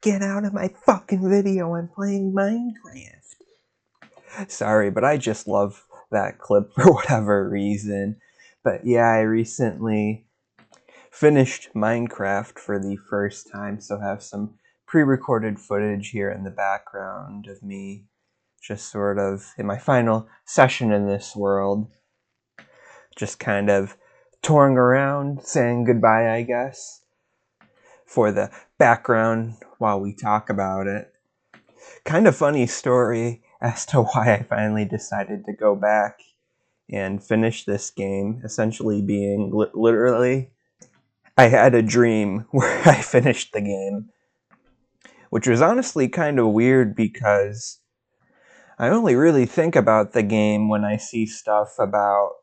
Get out of my fucking video, I'm playing Minecraft. Sorry, but I just love that clip for whatever reason. But yeah, I recently finished Minecraft for the first time, so have some pre-recorded footage here in the background of me just sort of in my final session in this world. Just kind of touring around, saying goodbye, I guess, for the background while we talk about it. Kind of funny story as to why I finally decided to go back and finish this game, essentially being literally, I had a dream where I finished the game, which was honestly kind of weird because I only really think about the game when I see stuff about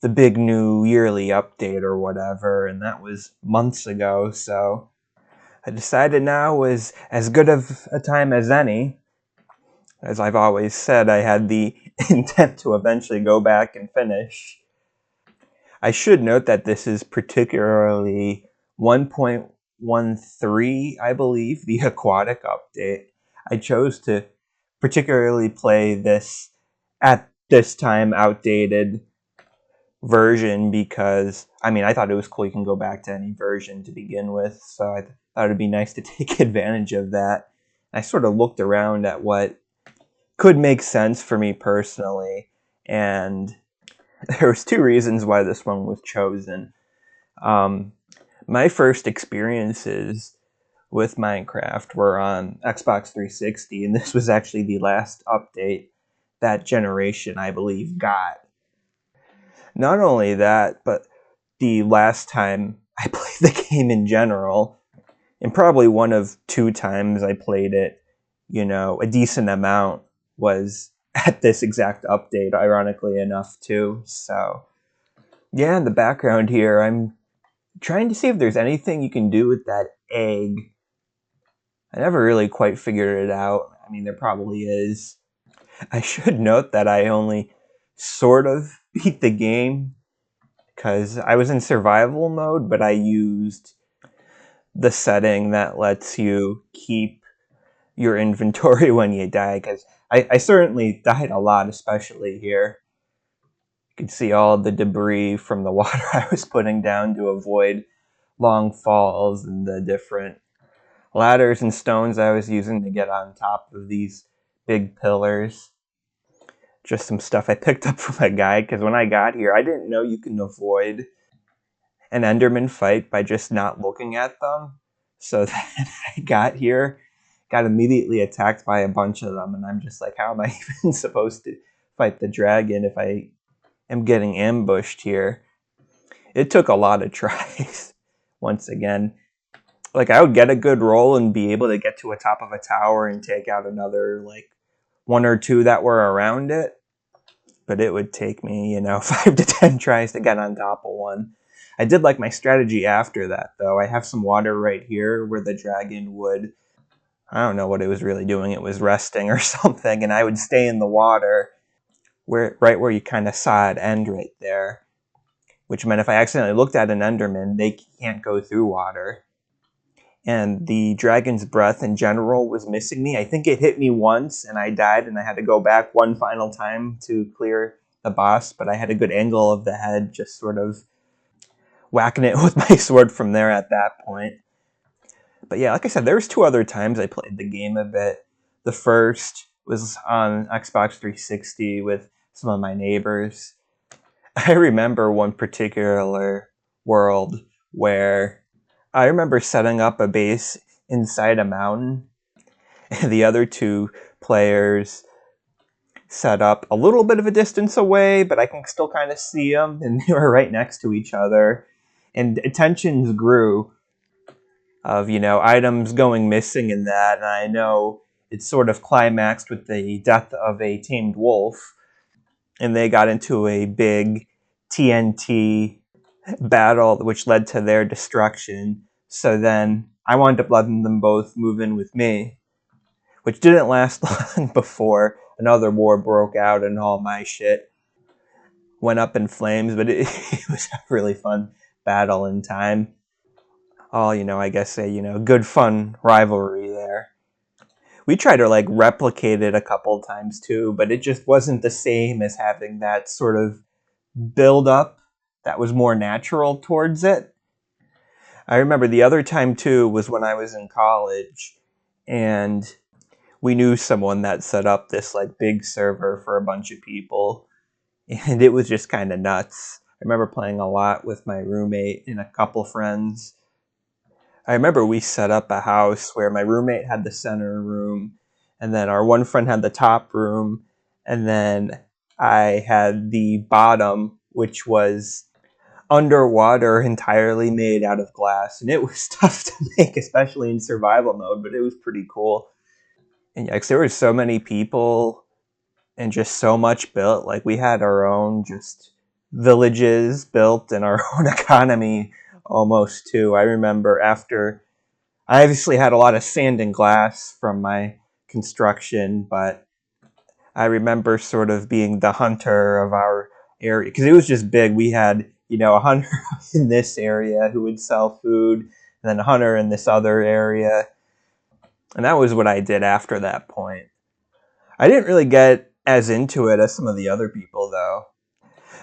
the big new yearly update or whatever, and that was months ago, so I decided now was as good of a time as any. As I've always said, I had the intent to eventually go back and finish. I should note that this is particularly 1.13, I believe, the aquatic update. I chose to particularly play this at this time outdated version because, I thought it was cool you can go back to any version to begin with, so I thought it'd be nice to take advantage of that. I sort of looked around at what could make sense for me personally, and there was two reasons why this one was chosen. My first experiences with Minecraft were on Xbox 360, and this was actually the last update that generation, I believe, got. Not only that, but the last time I played the game in general, and probably one of two times I played it, a decent amount, was at this exact update, ironically enough, too. So, yeah, in the background here, I'm trying to see if there's anything you can do with that egg. I never really quite figured it out. There probably is. I should note that I only sort of beat the game because I was in survival mode, but I used the setting that lets you keep your inventory when you die, because I certainly died a lot, especially here. You can see all the debris from the water I was putting down to avoid long falls, and the different ladders and stones I was using to get on top of these big pillars. Just some stuff I picked up from a guide, because when I got here, I didn't know you can avoid an Enderman fight by just not looking at them. So then I got here, got immediately attacked by a bunch of them, and I'm just like, how am I even supposed to fight the dragon if I am getting ambushed here? It took a lot of tries, once again. Like, I would get a good roll and be able to get to the top of a tower and take out another, one or two that were around it. But it would take me, 5 to 10 tries to get on top of one. I did like my strategy after that, though. I have some water right here where the dragon would, I don't know what it was really doing. It was resting or something, and I would stay in the water right where you kind of saw it end right there, which meant if I accidentally looked at an Enderman, they can't go through water. And the dragon's breath in general was missing me. I think it hit me once, and I died, and I had to go back one final time to clear the boss, but I had a good angle of the head, just sort of whacking it with my sword from there at that point. But yeah, like I said, there was two other times I played the game a bit. The first was on Xbox 360 with some of my neighbors. I remember one particular world where I remember setting up a base inside a mountain, and the other two players set up a little bit of a distance away, but I can still kind of see them, and they were right next to each other. And tensions grew of, items going missing in that, and I know it sort of climaxed with the death of a tamed wolf, and they got into a big TNT battle, which led to their destruction. So then I wound up letting them both move in with me, which didn't last long before another war broke out and all my shit went up in flames, but it was a really fun battle in time. All, I guess, good fun rivalry We tried to like replicate it a couple times too, but it just wasn't the same as having that sort of build up that was more natural towards it. I remember the other time too was when I was in college, and we knew someone that set up this like big server for a bunch of people, and it was just kind of nuts. I remember playing a lot with my roommate and a couple friends. I remember we set up a house where my roommate had the center room, and then our one friend had the top room, and then I had the bottom, which was underwater, entirely made out of glass. And it was tough to make, especially in survival mode, but it was pretty cool. And yeah, 'cause there were so many people and just so much built. Like we had our own just villages built and our own economy almost too. I remember after I obviously had a lot of sand and glass from my construction, but I remember sort of being the hunter of our area because it was just big. We had, a hunter in this area who would sell food, and then a hunter in this other area. And that was what I did after that point. I didn't really get as into it as some of the other people, though.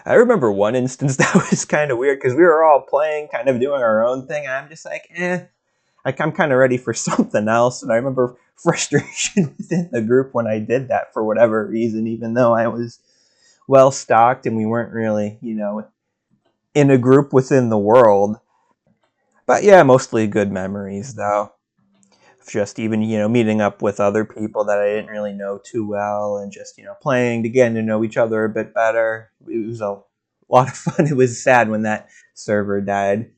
I remember one instance that was kind of weird because we were all playing, kind of doing our own thing, and I'm just like, I'm kind of ready for something else. And I remember frustration within the group when I did that for whatever reason, even though I was well stocked and we weren't really, in a group within the world. But yeah, mostly good memories though. Just even, meeting up with other people that I didn't really know too well and just, playing to get to know each other a bit better. It was a lot of fun. It was sad when that server died.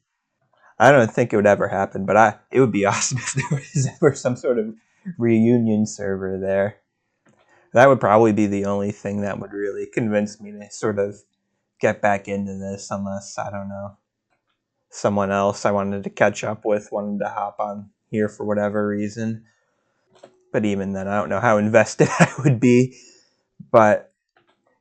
I don't think it would ever happen, but it would be awesome if there was ever some sort of reunion server there. That would probably be the only thing that would really convince me to sort of get back into this, unless, I don't know, someone else I wanted to catch up with wanted to hop on here for whatever reason. But even then, I don't know how invested I would be. But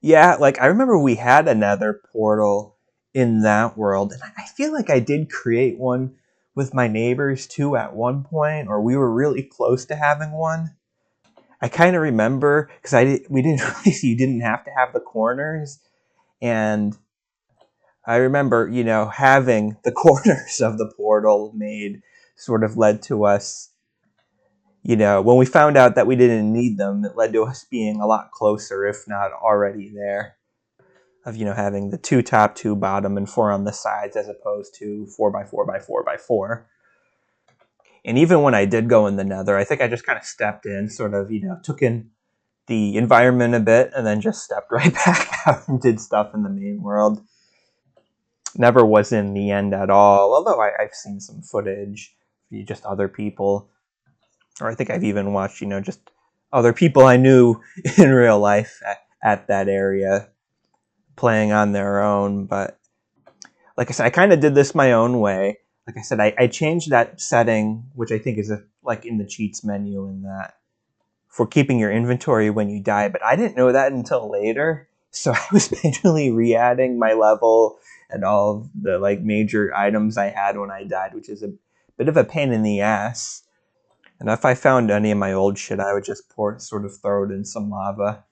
yeah, like I remember we had another portal in that world, and I feel like I did create one with my neighbors too at one point, or we were really close to having one. I kind of remember because we didn't realize you didn't have to have the corners, and I remember having the corners of the portal made sort of led to us. When we found out that we didn't need them, it led to us being a lot closer, if not already there. Of having the 2 top, 2 bottom, and 4 on the sides, as opposed to 4x4x4x4. And even when I did go in the Nether, I think I just kind of stepped in, sort of took in the environment a bit, and then just stepped right back out and did stuff in the main world. Never was in the end at all, although I've seen some footage, just other people, or I think I've even watched, just other people I knew in real life at that area playing on their own. But like I said, I kind of did this my own way. Like I said, I changed that setting, which I think is like in the cheats menu in that, for keeping your inventory when you die. But I didn't know that until later. So I was manually re-adding my level and all of the like major items I had when I died, which is a bit of a pain in the ass. And if I found any of my old shit, I would just sort of throw it in some lava.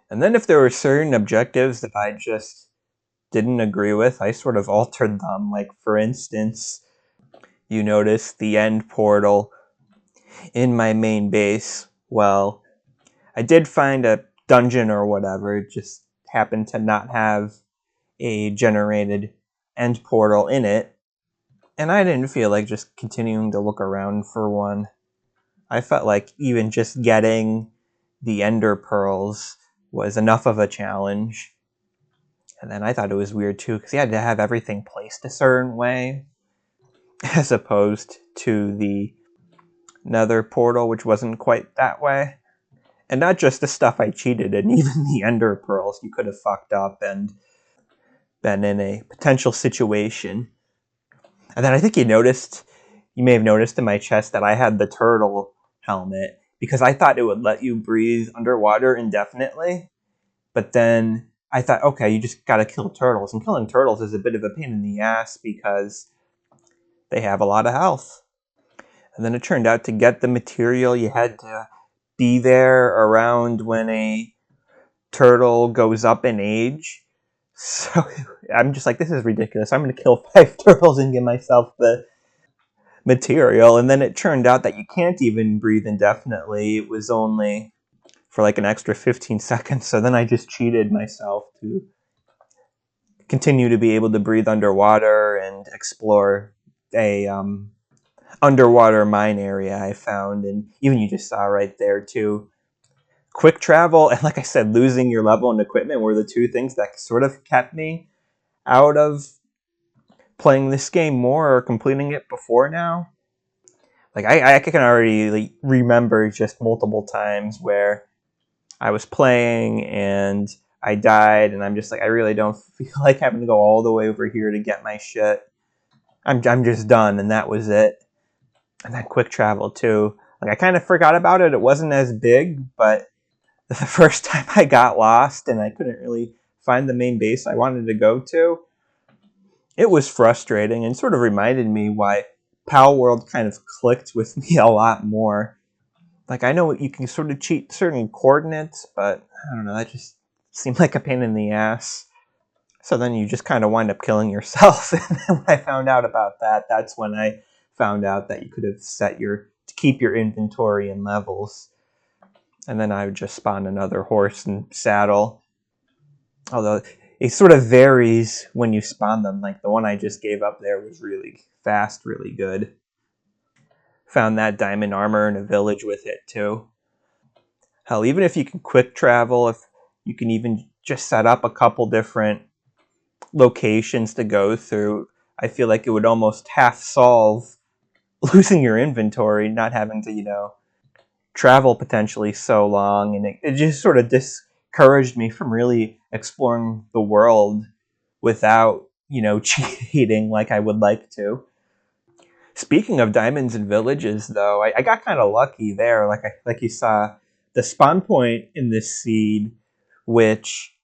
And then if there were certain objectives that I just didn't agree with, I sort of altered them. Like, for instance, you notice the end portal in my main base. Well, I did find a dungeon or whatever. It just happened to not have a generated end portal in it. And I didn't feel like just continuing to look around for one. I felt like even just getting the ender pearls was enough of a challenge. And then I thought it was weird too, because you had to have everything placed a certain way, as opposed to the nether portal, which wasn't quite that way. And not just the stuff I cheated, and even the ender pearls you could have fucked up and been in a potential situation. And then I think you may have noticed in my chest that I had the turtle helmet, because I thought it would let you breathe underwater indefinitely. But then I thought, okay, you just gotta kill turtles. And killing turtles is a bit of a pain in the ass because they have a lot of health. And then it turned out to get the material, you had to be there around when a turtle goes up in age. So I'm just like, this is ridiculous. I'm going to kill 5 turtles and give myself the material. And then it turned out that you can't even breathe indefinitely. It was only for like an extra 15 seconds. So then I just cheated myself to continue to be able to breathe underwater and explore a underwater mine area I found. And even you just saw right there too. Quick travel and, like I said, losing your level and equipment were the two things that sort of kept me out of playing this game more or completing it before now. Like I can already like, remember just multiple times where I was playing and I died, and I'm just like, I really don't feel like having to go all the way over here to get my shit. I'm just done, and that was it. And then quick travel too. Like I kind of forgot about it. It wasn't as big, but the first time I got lost and I couldn't really find the main base I wanted to go to, it was frustrating and sort of reminded me why Pal World kind of clicked with me a lot more. Like, I know you can sort of cheat certain coordinates, but I don't know, that just seemed like a pain in the ass. So then you just kind of wind up killing yourself. And then when I found out about that, that's when I found out that you could have set to keep your inventory in levels. And then I would just spawn another horse and saddle. Although it sort of varies when you spawn them. Like the one I just gave up there was really fast, really good. Found that diamond armor in a village with it too. Hell, even if you can quick travel, if you can even just set up a couple different locations to go through, I feel like it would almost half solve losing your inventory, not having to, travel potentially so long. And it just sort of discouraged me from really exploring the world without, cheating like I would like to. Speaking of diamonds and villages, though, I got kind of lucky there. Like you saw, the spawn point in this seed, which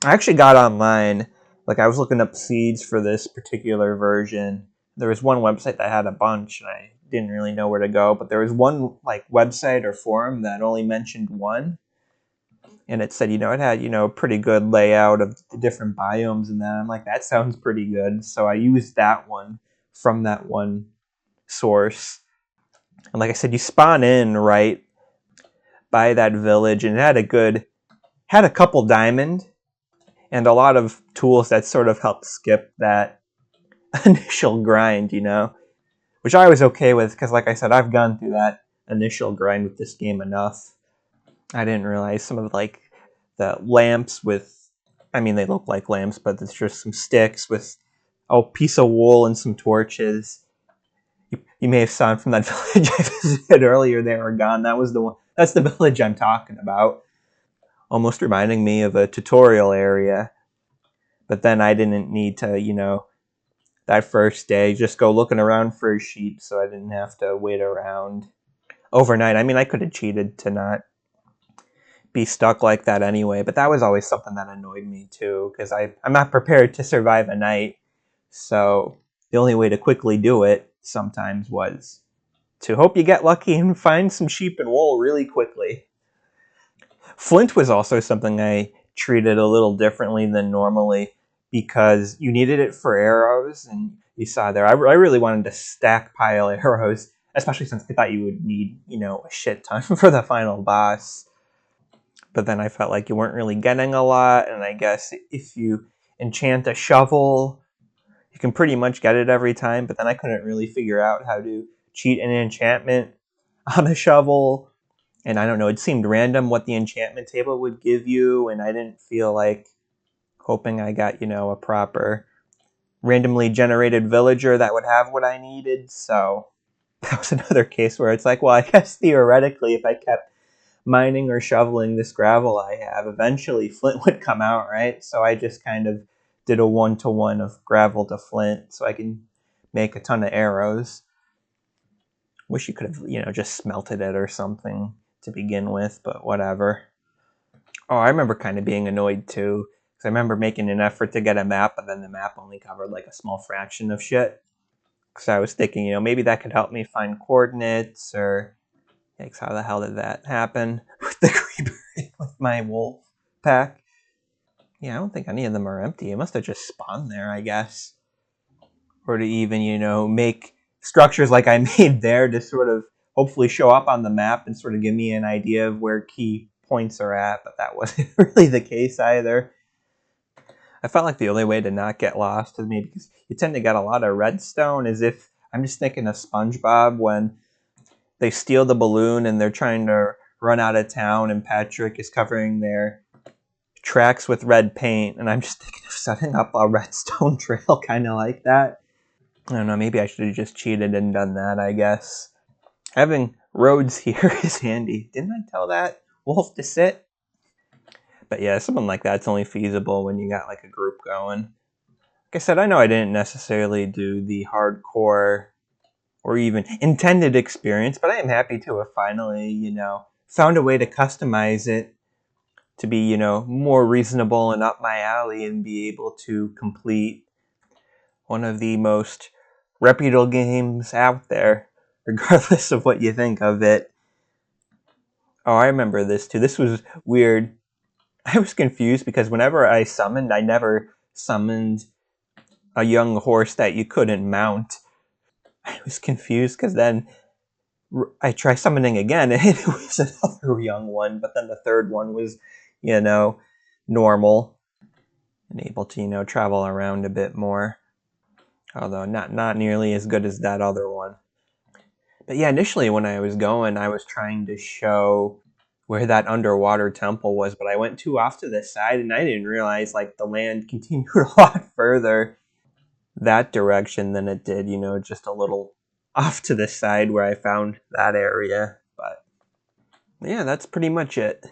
I actually got online. Like I was looking up seeds for this particular version. There was one website that had a bunch, and I didn't really know where to go. But there was one like website or forum that only mentioned one, and it said, it had, a pretty good layout of the different biomes and that. I'm like, that sounds pretty good. So I used that one from that one source. And like I said, you spawn in right by that village, and it had a couple diamond and a lot of tools that sort of help skip that initial grind, which I was okay with because, like I said, I've gone through that initial grind with this game enough. I didn't realize some of like the lamps with, I mean, they look like lamps, but it's just some sticks with a piece of wool and some torches. You may have saw from that village I visited earlier. They were gone. That was the one. That's the village I'm talking about. Almost reminding me of a tutorial area. But then I didn't need to, that first day, just go looking around for sheep, so I didn't have to wait around overnight. I mean, I could have cheated to not be stuck like that anyway, but that was always something that annoyed me too, because I'm not prepared to survive a night. So the only way to quickly do it sometimes was to hope you get lucky and find some sheep and wool really quickly. Flint was also something I treated a little differently than normally because you needed it for arrows, and you saw there, I really wanted to stackpile arrows, especially since I thought you would need, a shit ton for the final boss. But then I felt like you weren't really getting a lot, and I guess if you enchant a shovel, you can pretty much get it every time, but then I couldn't really figure out how to cheat an enchantment on a shovel. And I don't know, it seemed random what the enchantment table would give you, and I didn't feel like hoping I got, a proper randomly generated villager that would have what I needed. So that was another case where it's like, well, I guess theoretically, if I kept mining or shoveling this gravel I have, eventually flint would come out, right? So I just kind of did a 1-to-1 of gravel to flint so I can make a ton of arrows. Wish you could have, just smelted it or something to begin with, but whatever. Oh, I remember kind of being annoyed too, because I remember making an effort to get a map, but then the map only covered like a small fraction of shit. Because I was thinking, maybe that could help me find coordinates, or yikes, how the hell did that happen with the creeper with my wolf pack? Yeah, I don't think any of them are empty. It must have just spawned there, I guess. Or to even, make structures like I made there to sort of hopefully show up on the map and sort of give me an idea of where key points are at, but that wasn't really the case either. I felt like the only way to not get lost is maybe because you tend to get a lot of redstone, as if I'm just thinking of SpongeBob when they steal the balloon and they're trying to run out of town and Patrick is covering their tracks with red paint, and I'm just thinking of setting up a redstone trail kind of like that. I don't know, maybe I should have just cheated and done that, I guess. Having roads here is handy. Didn't I tell that wolf to sit? But yeah, something like that's only feasible when you got like a group going. Like I said, I know I didn't necessarily do the hardcore or even intended experience, but I am happy to have finally, found a way to customize it to be, more reasonable and up my alley and be able to complete one of the most reputable games out there, regardless of what you think of it. Oh, I remember this too. This was weird. I was confused because whenever I summoned, I never summoned a young horse that you couldn't mount. I was confused because then I tried summoning again and it was another young one, but then the third one was, normal and able to, travel around a bit more. Although not nearly as good as that other one. But yeah, initially when I was going, I was trying to show where that underwater temple was, but I went too off to the side and I didn't realize like the land continued a lot further that direction than it did, just a little off to the side where I found that area. But yeah, that's pretty much it.